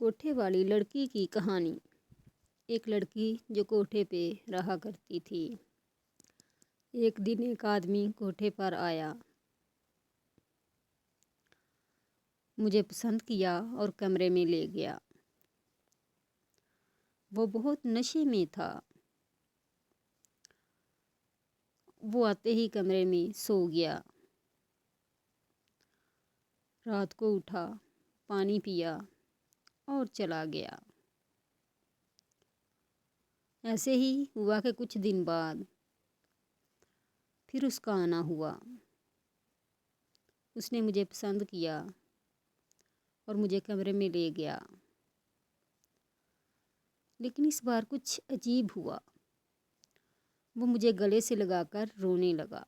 کوٹھے والی لڑکی کی کہانی۔ ایک لڑکی جو کوٹھے پہ رہا کرتی تھی۔ ایک دن ایک آدمی کوٹھے پر آیا، مجھے پسند کیا اور کمرے میں لے گیا۔ وہ بہت نشے میں تھا۔ وہ آتے ہی کمرے میں سو گیا۔ رات کو اٹھا، پانی پیا اور چلا گیا۔ ایسے ہی ہوا کہ کچھ دن بعد پھر اس کا آنا ہوا۔ اس نے مجھے پسند کیا اور مجھے کمرے میں لے گیا، لیکن اس بار کچھ عجیب ہوا۔ وہ مجھے گلے سے لگا کر رونے لگا،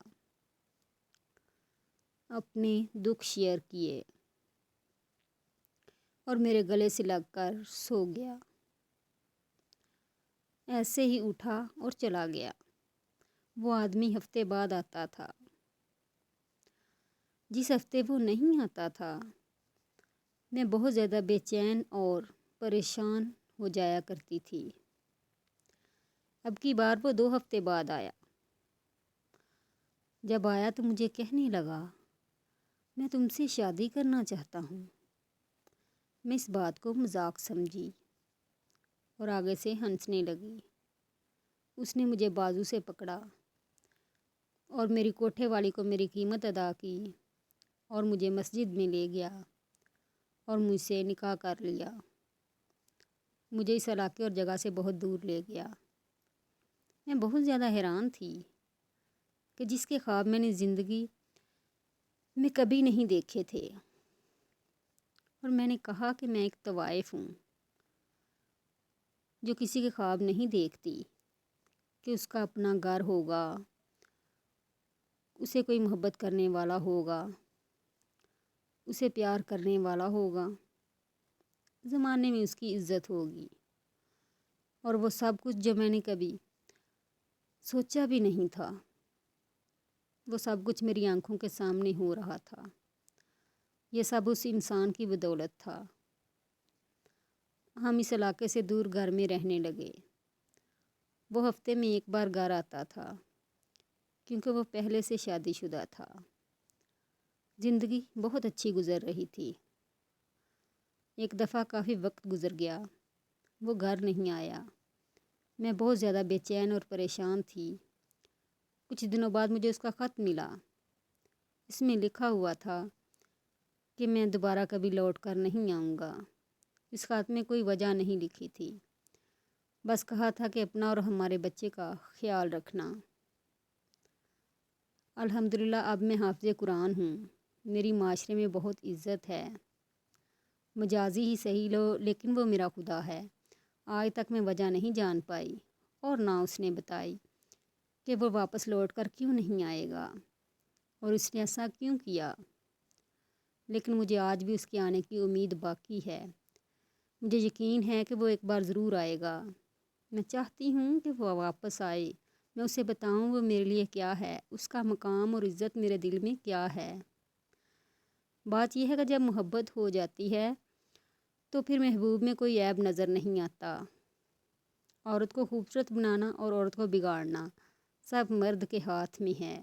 اپنے دکھ شیئر کیے اور میرے گلے سے لگ کر سو گیا۔ ایسے ہی اٹھا اور چلا گیا۔ وہ آدمی ہفتے بعد آتا تھا۔ جس ہفتے وہ نہیں آتا تھا، میں بہت زیادہ بے چین اور پریشان ہو جایا کرتی تھی۔ اب کی بار وہ 2 ہفتے بعد آیا۔ جب آیا تو مجھے کہنے لگا، میں تم سے شادی کرنا چاہتا ہوں۔ میں اس بات کو مذاق سمجھی اور آگے سے ہنسنے لگی۔ اس نے مجھے بازو سے پکڑا اور میری کوٹھے والی کو میری قیمت ادا کی اور مجھے مسجد میں لے گیا اور مجھ سے نکاح کر لیا۔ مجھے اس علاقے اور جگہ سے بہت دور لے گیا۔ میں بہت زیادہ حیران تھی کہ جس کے خواب میں نے زندگی میں کبھی نہیں دیکھے تھے، اور میں نے کہا کہ میں ایک طوائف ہوں جو کسی کے خواب نہیں دیکھتی کہ اس کا اپنا گھر ہوگا، اسے کوئی محبت کرنے والا ہوگا، اسے پیار کرنے والا ہوگا، زمانے میں اس کی عزت ہوگی، اور وہ سب کچھ جو میں نے کبھی سوچا بھی نہیں تھا، وہ سب کچھ میری آنکھوں کے سامنے ہو رہا تھا۔ یہ سب اس انسان کی بدولت تھا۔ ہم اس علاقے سے دور گھر میں رہنے لگے۔ وہ ہفتے میں ایک بار گھر آتا تھا کیونکہ وہ پہلے سے شادی شدہ تھا۔ زندگی بہت اچھی گزر رہی تھی۔ ایک دفعہ کافی وقت گزر گیا، وہ گھر نہیں آیا۔ میں بہت زیادہ بے چین اور پریشان تھی۔ کچھ دنوں بعد مجھے اس کا خط ملا۔ اس میں لکھا ہوا تھا کہ میں دوبارہ کبھی لوٹ کر نہیں آؤں گا۔ اس خط میں کوئی وجہ نہیں لکھی تھی، بس کہا تھا کہ اپنا اور ہمارے بچے کا خیال رکھنا۔ الحمدللہ اب میں حافظ قرآن ہوں۔ میری معاشرے میں بہت عزت ہے۔ مجازی ہی صحیح لو، لیکن وہ میرا خدا ہے۔ آج تک میں وجہ نہیں جان پائی اور نہ اس نے بتائی کہ وہ واپس لوٹ کر کیوں نہیں آئے گا اور اس نے ایسا کیوں کیا، لیکن مجھے آج بھی اس کے آنے کی امید باقی ہے۔ مجھے یقین ہے کہ وہ ایک بار ضرور آئے گا۔ میں چاہتی ہوں کہ وہ واپس آئے، میں اسے بتاؤں وہ میرے لیے کیا ہے، اس کا مقام اور عزت میرے دل میں کیا ہے۔ بات یہ ہے کہ جب محبت ہو جاتی ہے تو پھر محبوب میں کوئی عیب نظر نہیں آتا۔ عورت کو خوبصورت بنانا اور عورت کو بگاڑنا سب مرد کے ہاتھ میں ہے۔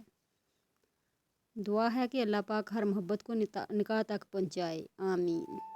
دعا ہے کہ اللہ پاک ہر محبت کو نکاح تک پہنچائے، آمین۔